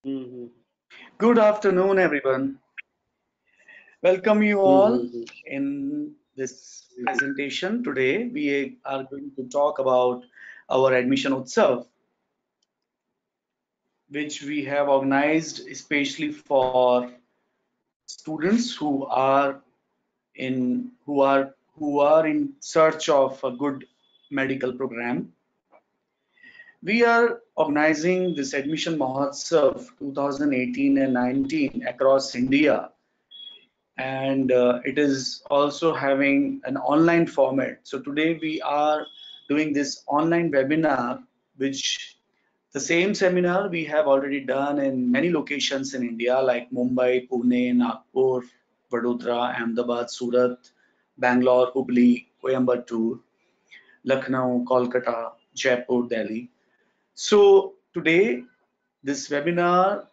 Mhm. Good afternoon, everyone. Welcome you all Mhm. in this presentation. Today, we are going to talk about our admission utsav, which we have organized especially for students who are in search of a good medical program. We are organizing this admission mahotsav 2018 and 19 across India, and it is also having an online format. So today we are doing this online webinar, which the same seminar we have already done in many locations in India like Mumbai, Pune, Nagpur, Vadodara, Ahmedabad, Surat, Bangalore, Hubli, Coimbatore, Lucknow, Kolkata, Jaipur, Delhi. So today this webinar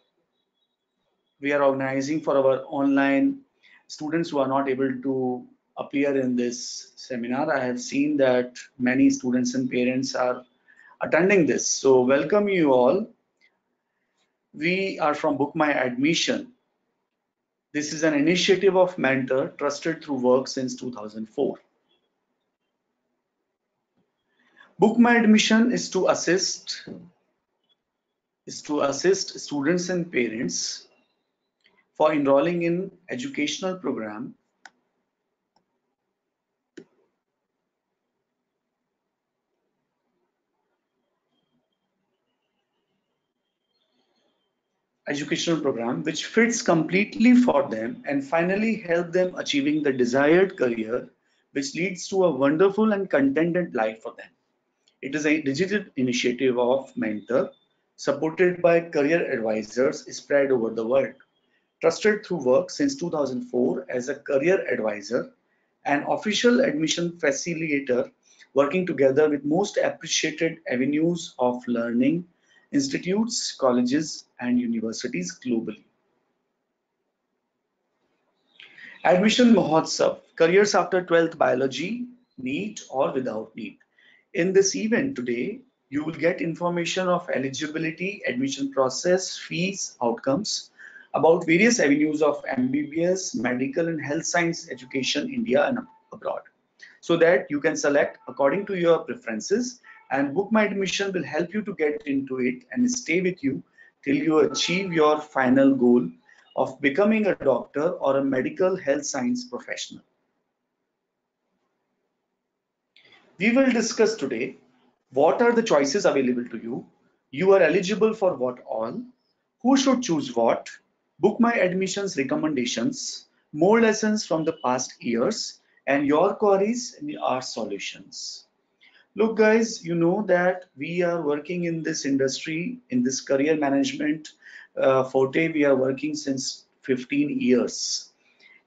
we are organizing for our online students who are not able to appear in this seminar. I have seen that many students and parents are attending this. So welcome you all. We are from BookMyAdmission. This is an initiative of Mentor trusted through work since 2004. BookMyAdmission is to assist students and parents for enrolling in educational program educational program which fits completely for them and finally help them achieving the desired career which leads to a wonderful and contented life for them. It is a digital initiative of Mentor supported by career advisors spread over the world. Trusted through work since 2004 as a career advisor and official admission facilitator, working together with most appreciated avenues of learning, institutes, colleges, and universities globally. Admission Mahotsav, careers after 12th biology, NEET or without NEET. In this event today, you will get information of eligibility, admission process, fees, outcomes, about various avenues of MBBS, medical and health science education, India and abroad, so that you can select according to your preferences. And Book My Admission will help you to get into it and stay with you till you achieve your final goal of becoming a doctor or a medical health science professional. We will discuss today what are the choices available to you, you are eligible for what all, who should choose what, book my admissions recommendations, more lessons from the past years, and your queries and our solutions. Look, guys, you know that we are working in this industry, in this career management forte, we are working since 15 years.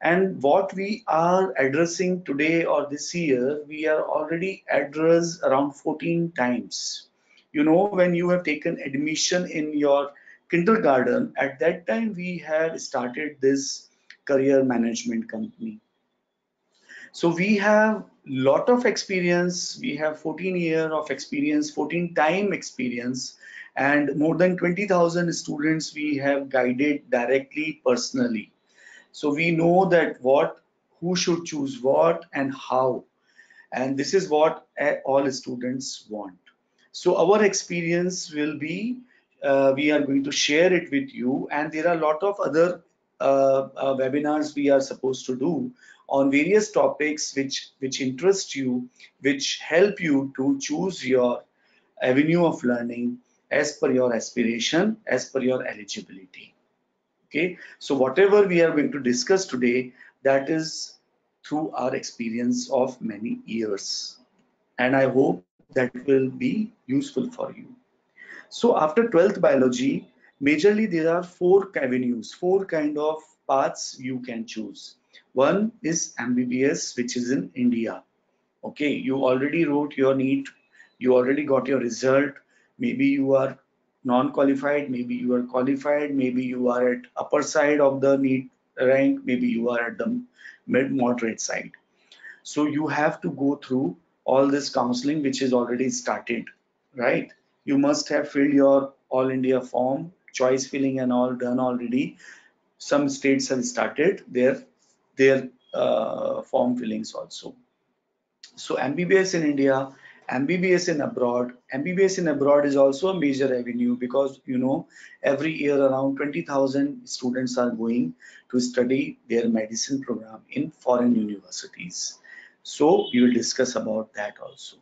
And what we are addressing today or this year, we are already addressed around 14 times. You know, when you have taken admission in your kindergarten, at that time we have started this career management company. So we have lot of experience. We have 14 year of experience, 14 time experience, and more than 20,000 students we have guided directly personally. So we know that who should choose what and how, and this is what all students want. So our experience will be, we are going to share it with you, and there are a lot of other webinars we are supposed to do on various topics which interest you, which help you to choose your avenue of learning as per your aspiration, as per your eligibility. Okay, so whatever we are going to discuss today, that is through our experience of many years. And I hope that will be useful for you. So after 12th biology, majorly there are four avenues, four kind of paths you can choose. One is MBBS, which is in India. Okay, you already wrote your NEET, you already got your result. Maybe you are non-qualified, maybe you are qualified, maybe you are at upper side of the NEET rank, maybe you are at the mid-moderate side. So you have to go through all this counseling which is already started, right? You must have filled your All India form choice filling and all done already. Some states have started their form fillings also. So MBBS in India, MBBS in abroad. MBBS in abroad is also a major avenue because every year around 20,000 students are going to study their medicine program in foreign universities. So we will discuss about that also.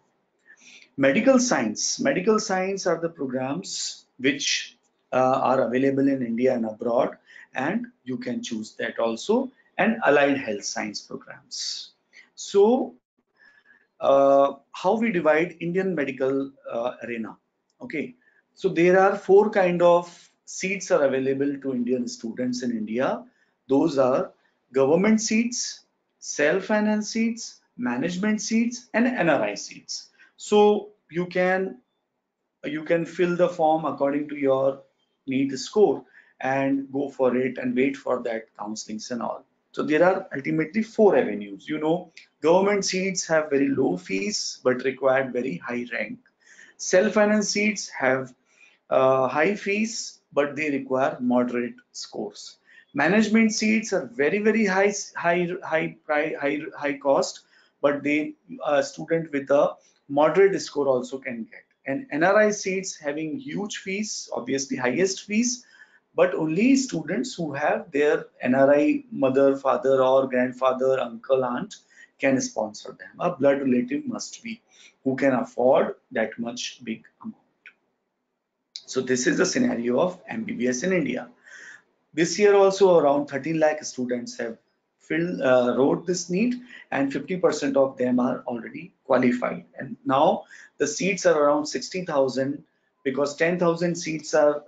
Medical science. Medical science are the programs which are available in India and abroad, and you can choose that also. And allied health science programs. So how we divide Indian medical arena. Okay, so there are four kind of seats are available to Indian students in India. Those are government seats, self-finance seats, management seats, and NRI seats. So you can fill the form according to your NEET score and go for it and wait for that counselings and all. So there are ultimately four avenues. Government seats have very low fees but require very high rank. Self-finance seats have high fees but they require moderate scores. Management seats are very high cost, but they a student with a moderate score also can get. And NRI seats having huge fees, obviously highest fees, but only students who have their NRI mother, father, or grandfather, uncle, aunt can sponsor them. A blood relative must be who can afford that much big amount. So this is the scenario of MBBS in India. This year also around 13 lakh students have wrote this NEET, and 50% of them are already qualified. And now the seats are around 60,000 because 10,000 seats are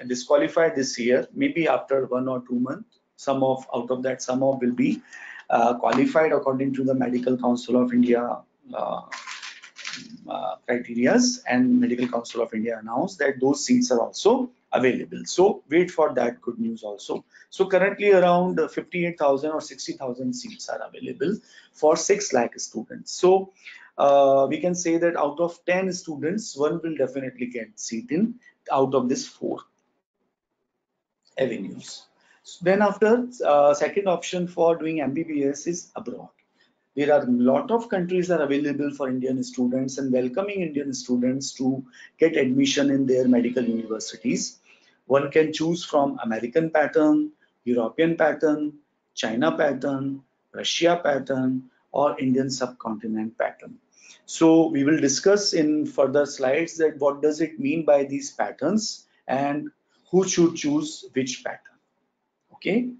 disqualified this year. Maybe after 1 or 2 months, out of that some of will be qualified according to the Medical Council of India uh, criterias, and Medical Council of India announced that those seats are also available. So wait for that good news also. So currently around 58,000 or 60,000 seats are available for 6 lakh students. So we can say that out of 10 students, one will definitely get seat in out of this four avenues. Then after second option for doing MBBS is abroad. There are a lot of countries are available for Indian students and welcoming Indian students to get admission in their medical universities. One can choose from American pattern, European pattern, China pattern, Russia pattern, or Indian subcontinent pattern. So we will discuss in further slides that what does it mean by these patterns and who should choose which pattern. Okay.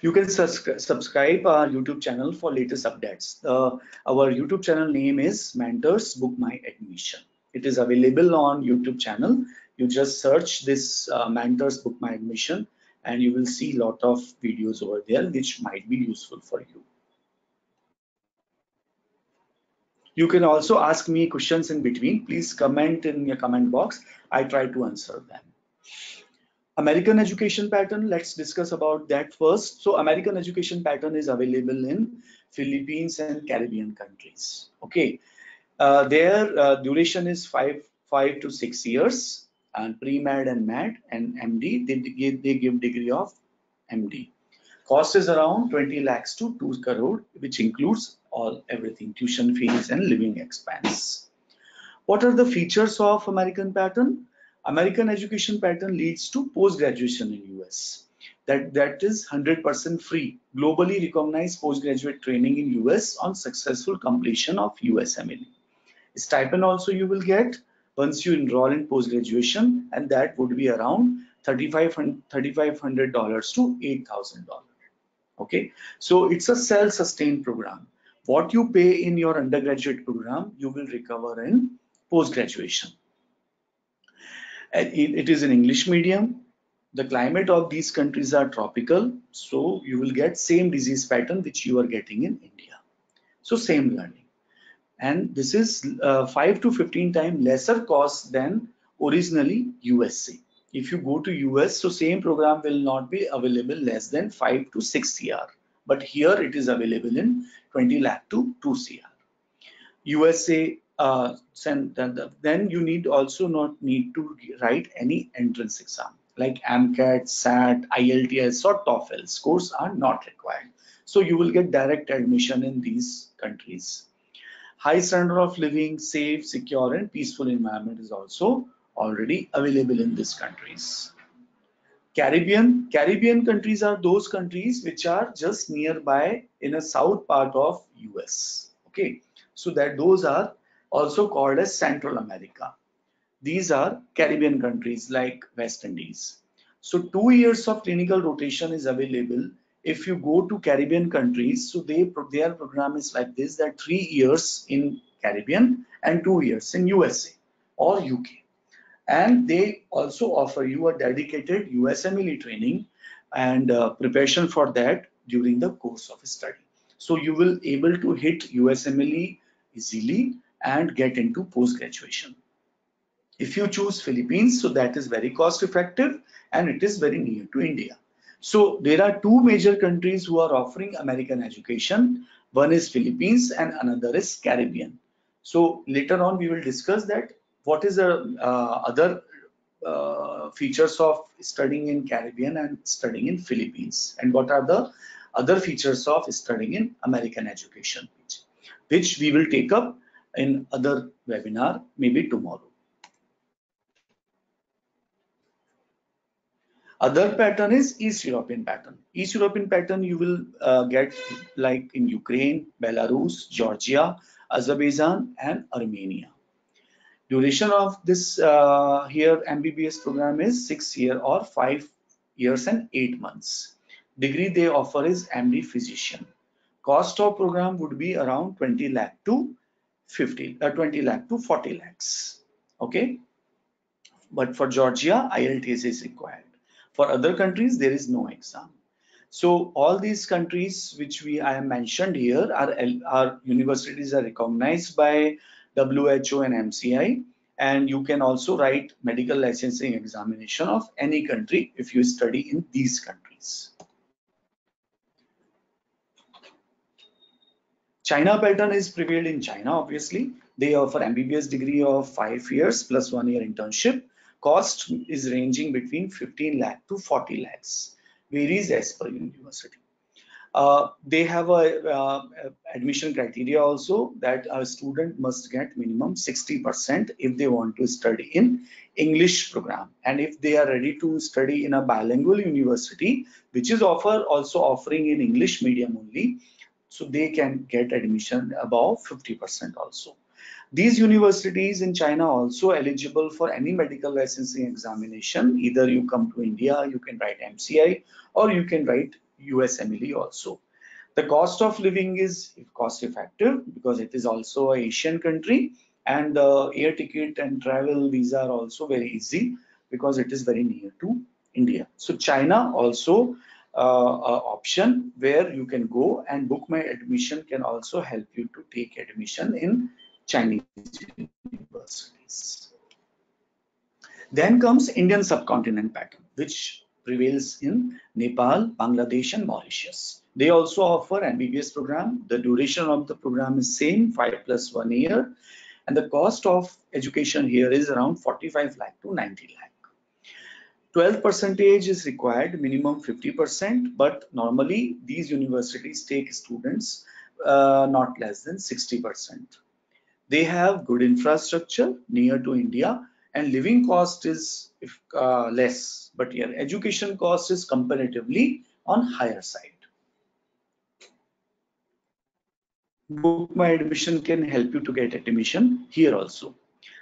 You can subscribe our YouTube channel for latest updates. Our YouTube channel name is Mentors Book My Admission. It is available on YouTube channel. You just search this Mentors Book My Admission and you will see lot of videos over there which might be useful for you. You can also ask me questions in between. Please comment in your comment box. I try to answer them. American education pattern, let's discuss about that first. So American education pattern is available in Philippines and Caribbean countries. Okay, their duration is five to 6 years, and pre-med and med and MD, they give degree of MD. Cost is around 20 lakhs to 2 crore, which includes everything, tuition fees and living expense. What are the features of American pattern? American education pattern leads to post-graduation in US. That is 100% free, globally recognized postgraduate training in US on successful completion of USMLE. Stipend also you will get once you enroll in post-graduation, and that would be around $3,500 to $8,000. Okay, so it's a self-sustained program. What you pay in your undergraduate program, you will recover in post-graduation. It is in English medium. The climate of these countries are tropical, so you will get same disease pattern which you are getting in India. So same learning. And this is 5 to 15 times lesser cost than originally USA. If you go to US, so same program will not be available less than 5 to 6 CR. But here it is available in 20 lakh to 2 CR. USA then you need also not need to write any entrance exam like MCAT, SAT, IELTS or TOEFL. Scores are not required. So you will get direct admission in these countries. High standard of living, safe, secure and peaceful environment is also already available in these countries. Caribbean countries are those countries which are just nearby in a south part of US. Okay, so that those are also called as Central America. These are Caribbean countries like West Indies. So 2 years of clinical rotation is available if you go to Caribbean countries. So their program is like this, that 3 years in Caribbean and 2 years in USA or UK. And they also offer you a dedicated USMLE training and preparation for that during the course of study. So you will able to hit USMLE easily and get into post graduation. If you choose Philippines, so that is very cost effective and it is very near to India. So there are two major countries who are offering American education. One is Philippines and another is Caribbean. So later on we will discuss that what is the other features of studying in Caribbean and studying in Philippines, and what are the other features of studying in American education, which we will take up in other webinar maybe tomorrow. Other pattern is East European pattern. East European pattern you will get like in Ukraine, Belarus, Georgia, Azerbaijan and Armenia. Duration of this here MBBS program is 6 years or 5 years and 8 months. Degree they offer is MD physician. Cost of program would be around 20 lakh to 20 lakh to 40 lakhs. Okay. But for Georgia, IELTS is required. For other countries, there is no exam. So all these countries which I have mentioned here are universities are recognized by WHO and MCI, and you can also write medical licensing examination of any country if you study in these countries. China pattern is prevailed in China, obviously. They offer MBBS degree of 5 years plus 1 year internship. Cost is ranging between 15 lakh to 40 lakhs. Varies as per university. They have a admission criteria also that a student must get minimum 60% if they want to study in English program, and if they are ready to study in a bilingual university which is also offering in English medium only, so they can get admission above 50% also. These universities in China also eligible for any medical licensing examination. Either you come to India, you can write MCI, or you can write USMLE also. The cost of living is cost effective because it is also an Asian country, and the air ticket and travel visa are also very easy because it is very near to India. So China also option where you can go, and BookMyAdmission can also help you to take admission in Chinese universities. Then comes Indian subcontinent pattern, which prevails in Nepal, Bangladesh and Mauritius. They also offer MBBS program. The duration of the program is same, 5 plus 1 year, and the cost of education here is around 45 lakh to 90 lakh. 12% is required, minimum 50%, but normally these universities take students not less than 60%. They have good infrastructure near to India, and living cost is less, but your education cost is comparatively on higher side. BookMyAdmission can help you to get admission here also.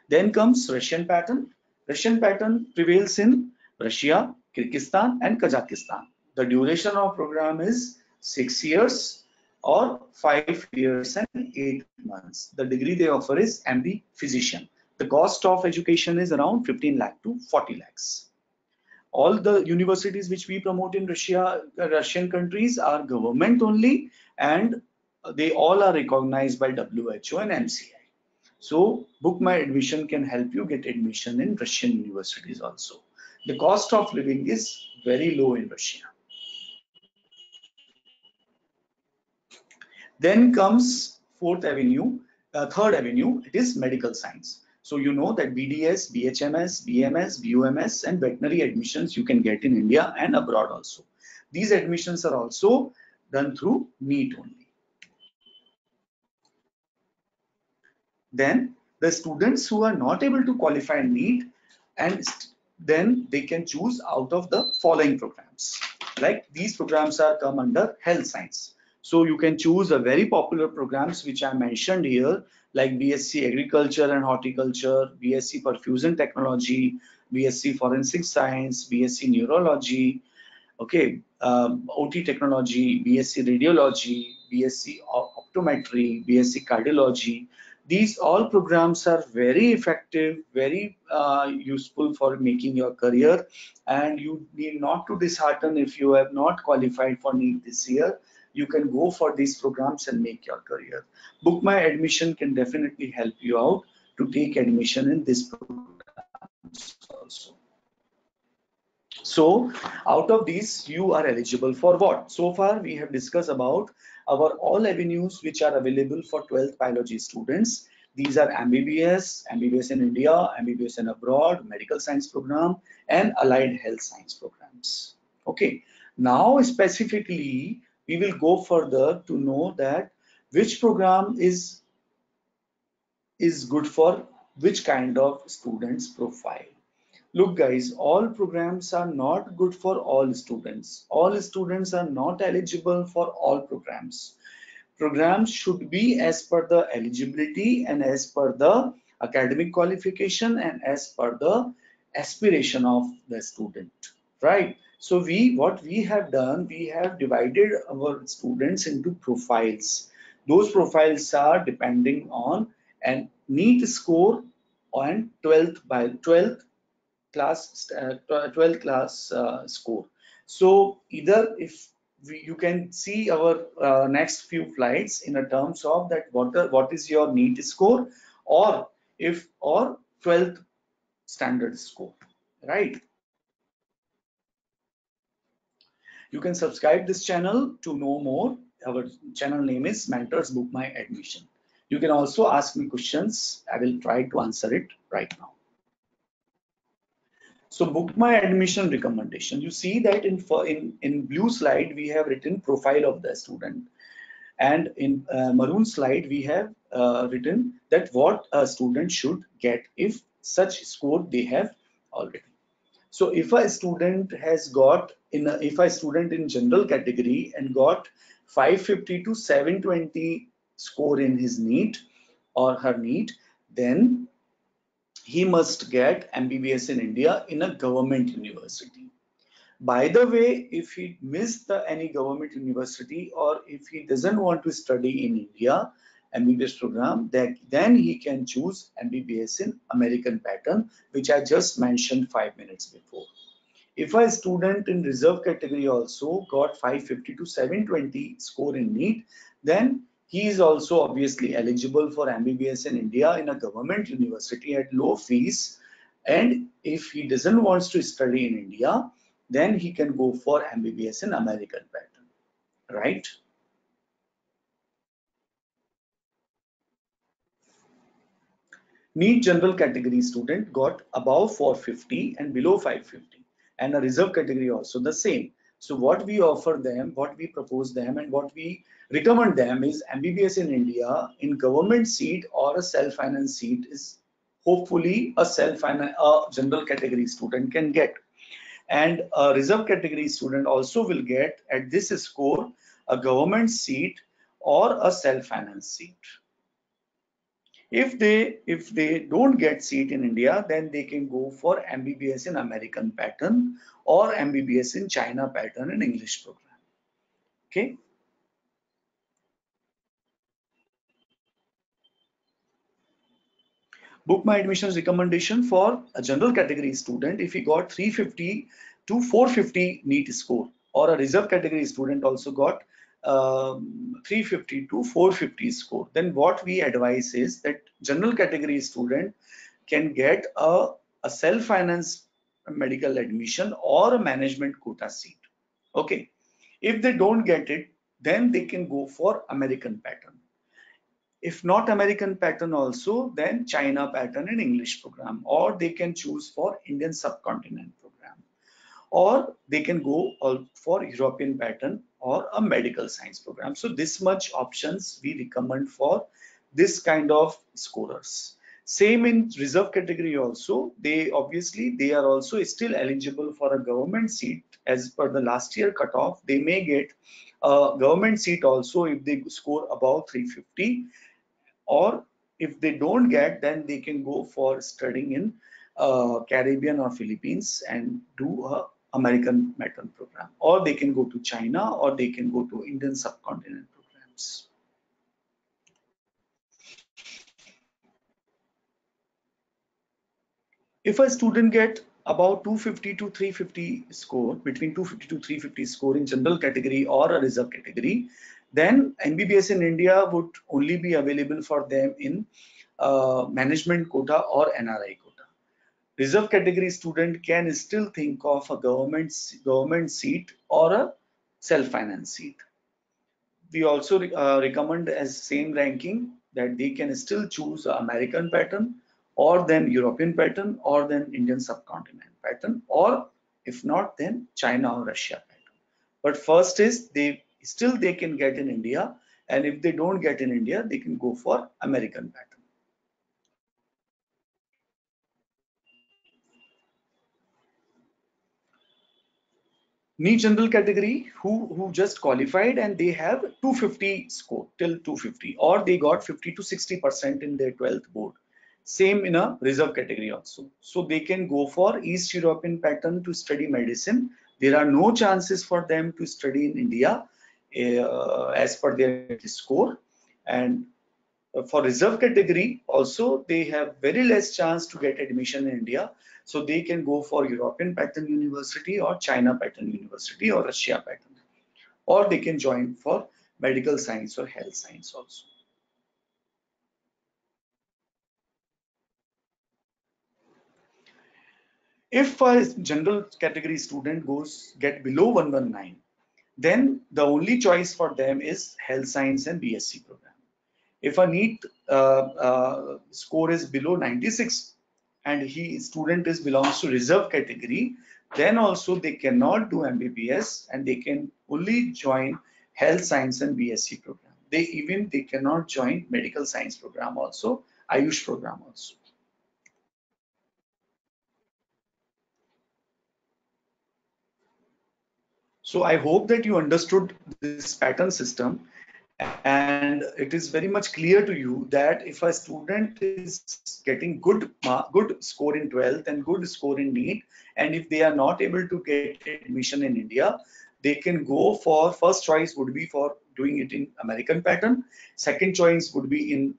Then comes Russian pattern. Russian pattern prevails in Russia, Kyrgyzstan and Kazakhstan. The duration of program is 6 years or 5 years and 8 months. The degree they offer is MD physician. The cost of education is around 15 lakh to 40 lakhs. All the universities which we promote in Russian countries are government only, and they all are recognized by WHO and MCI. So BookMyAdmission can help you get admission in Russian universities also. The cost of living is very low in Russia. Then comes fourth avenue, third avenue, it is medical science. So you know that BDS, BHMS, BMS, BUMS, and veterinary admissions you can get in India and abroad also. These admissions are also done through NEET only. Then the students who are not able to qualify NEET, and then they can choose out of the following programs. Like these programs are come under health science. So you can choose a very popular programs which I mentioned here, like BSc Agriculture and Horticulture, BSc Perfusion Technology, BSc Forensic Science, BSc Neurology, okay, OT Technology, BSc Radiology, BSc Optometry, BSc Cardiology. These all programs are very effective, very useful for making your career, and you need not to dishearten if you have not qualified for NEET this year. You can go for these programs and make your career. BookMyAdmission can definitely help you out to take admission in this programs also. So out of these, you are eligible for what? So far, we have discussed about our all avenues which are available for 12th biology students. These are MBBS, MBBS in India, MBBS in abroad, medical science program, and allied health science programs. Okay. Now, specifically, we will go further to know that which program is good for which kind of students profile. Look guys, all programs are not good for all students. All students are not eligible for all programs. Programs should be as per the eligibility and as per the academic qualification and as per the aspiration of the student, right? So what we have done, we have divided our students into profiles. Those profiles are depending on an NEET score and 12th class 12th class score. So either if you can see our next few slides in a terms of that what is your NEET score, or if or 12th standard score, right? You can subscribe this channel to know more. Our channel name is Mentors Book My Admission. You can also ask me questions. I will try to answer it right now. So book my admission recommendation. You see that in blue slide we have written profile of the student, and in maroon slide we have written that what a student should get if such score they have already. So if a student has got if a student in general category and got 550 to 720 score in his NEET or her NEET, then he must get MBBS in India in a government university. By the way, if he missed any government university, or if he doesn't want to study in India MBBS program, then he can choose MBBS in American pattern, which I just mentioned 5 minutes before. If a student in reserve category also got 550 to 720 score in NEET, then he is also obviously eligible for MBBS in India in a government university at low fees. And if he doesn't want to study in India, then he can go for MBBS in American pattern, right? NEET general category student got above 450 and below 550, and a reserve category also the same. So what we offer them, what we propose them, and what we recommend them is MBBS in India in government seat or a self-finance seat is hopefully a general category student can get. And a reserve category student also will get at this score a government seat or a self-finance seat. If they don't get seat in India, then they can go for MBBS in American pattern or MBBS in China pattern in English program. Okay. Book my admissions recommendation for a general category student if he got 350 to 450 NEET score, or a reserve category student also got 350 to 450 score. Then what we advise is that general category student can get a self-finance medical admission or a management quota seat. Okay. If they don't get it, then they can go for American pattern. If not American pattern also, then China pattern in English program, or they can choose for Indian subcontinent program, or they can go for European pattern or a medical science program. So this much options we recommend for this kind of scorers. Same in reserve category also, they obviously they are also still eligible for a government seat as per the last year cutoff. They may get a government seat also if they score above 350, or if they don't get, then they can go for studying in Caribbean or Philippines and do a American pattern program, or they can go to China, or they can go to Indian subcontinent programs. If a student get about 250 to 350 score, between 250 to 350 score in general category or a reserve category, then MBBS in India would only be available for them in management quota or NRI quota. Reserve category student can still think of a government seat or a self-finance seat. We also recommend as same ranking that they can still choose American pattern, or then European pattern, or then Indian subcontinent pattern, or if not, then China or Russia pattern. But first is they can get in India, and if they don't get in India, they can go for American pattern. NEET general category who just qualified and they have 250 score till 250, or they got 50 to 60% in their 12th board. Same in a reserve category also. So they can go for East European pattern to study medicine. There are no chances for them to study in India as per their score. And for reserve category also, they have very less chance to get admission in India. So they can go for European pattern university or China pattern university or Russia pattern, or they can join for medical science or health science also. If a general category student get below 119, then the only choice for them is health science and BSc program. If a NEET score is below 96 and he student is belongs to reserve category, then also they cannot do MBBS and they can only join health science and BSc program. They cannot join medical science program also, Ayush program also. So I hope that you understood this pattern system, and it is very much clear to you that if a student is getting good score in 12th and good score in NEET, and if they are not able to get admission in India, they can go for first choice would be for doing it in American pattern, second choice would be in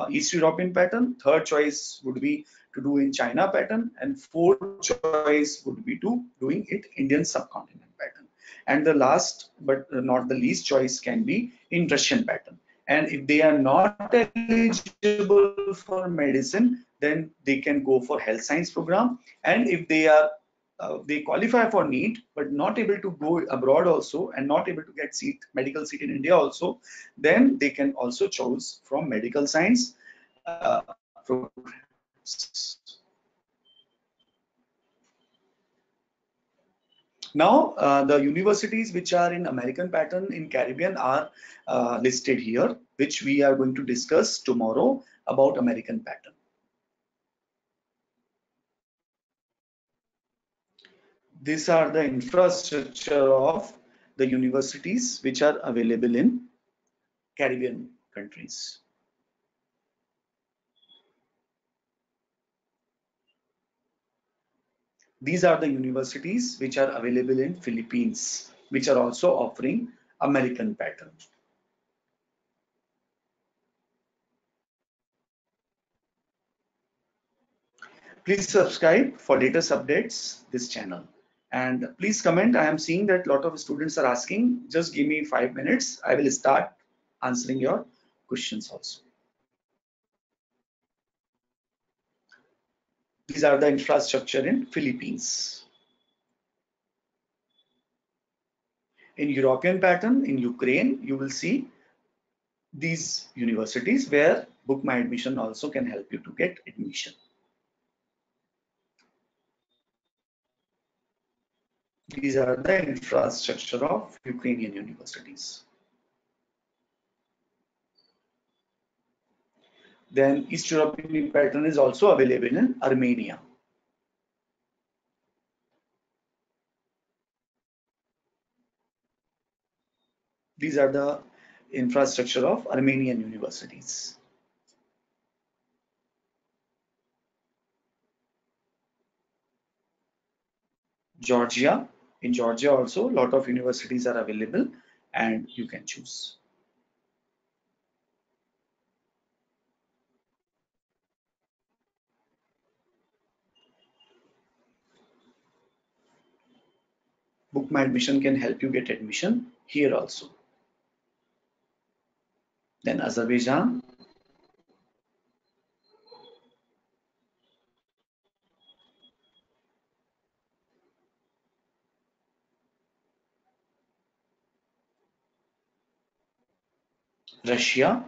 East European pattern, third choice would be to do in China pattern, and fourth choice would be to doing it Indian subcontinent pattern. And the last but not the least choice can be in Russian pattern. And if they are not eligible for medicine, then they can go for health science program. And if they qualify for NEET but not able to go abroad also and not able to get medical seat in India also, then they can also choose from medical science programs. Now, the universities which are in American pattern in Caribbean are listed here, which we are going to discuss tomorrow about American pattern. These are the infrastructure of the universities which are available in Caribbean countries. These are the universities which are available in Philippines, which are also offering American pattern. Please subscribe for latest updates this channel. And please comment. I am seeing that a lot of students are asking. Just give me 5 minutes. I will start answering your questions also. These are the infrastructure in Philippines. In European pattern, in Ukraine, you will see these universities where BookMyAdmission also can help you to get admission. These are the infrastructure of Ukrainian universities. Then East European pattern is also available in Armenia. These are the infrastructure of Armenian universities. Georgia, in Georgia also a lot of universities are available and you can choose. BookMyAdmission can help you get admission here also. Then Azerbaijan, Russia,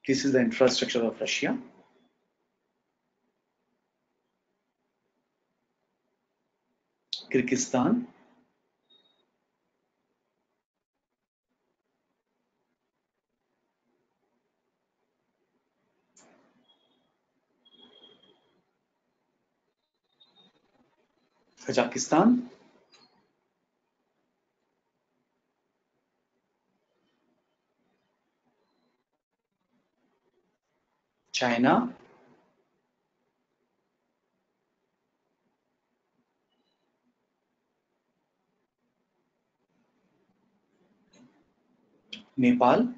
this is the infrastructure of Russia. Kyrgyzstan, Kazakhstan, China, Nepal,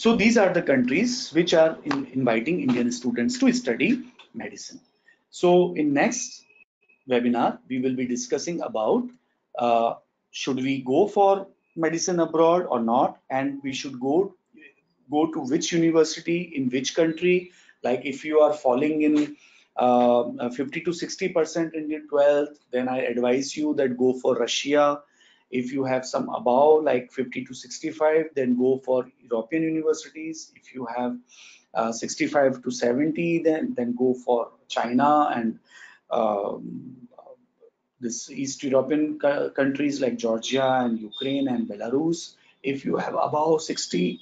so these are the countries which are inviting Indian students to study medicine. So in next webinar, we will be discussing about uh, should we go for medicine abroad or not, and we should go to which university in which country. Like if you are falling in 50 to 60% in your 12th, then I advise you that go for Russia. If you have some above like 50 to 65, then go for European universities. If you have 65 to 70, then go for China and um, this East European countries like Georgia and Ukraine and Belarus. If you have above 60,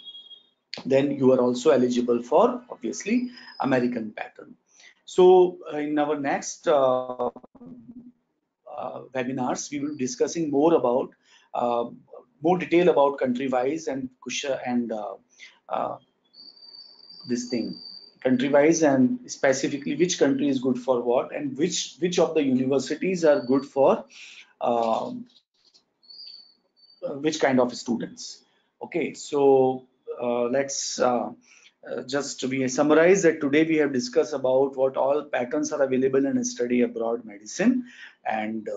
then you are also eligible for obviously American pattern. So in our next webinars, we will be discussing more about uh, more detail about country wise and Kusha and uh, this thing country wise and specifically which country is good for what and which of the universities are good for um, which kind of students. Okay, so let's just we summarize that today we have discussed about what all patterns are available in study abroad medicine, and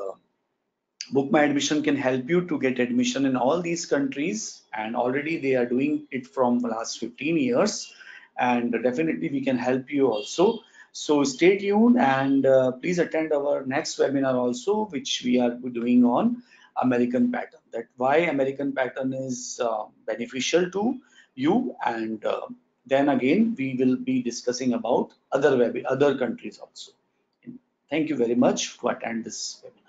BookMyAdmission can help you to get admission in all these countries, and already they are doing it from the last 15 years, and definitely we can help you also. So stay tuned and please attend our next webinar also, which we are doing on American pattern. That why American pattern is beneficial to you, and then again we will be discussing about other countries also. Thank you very much to attend this webinar.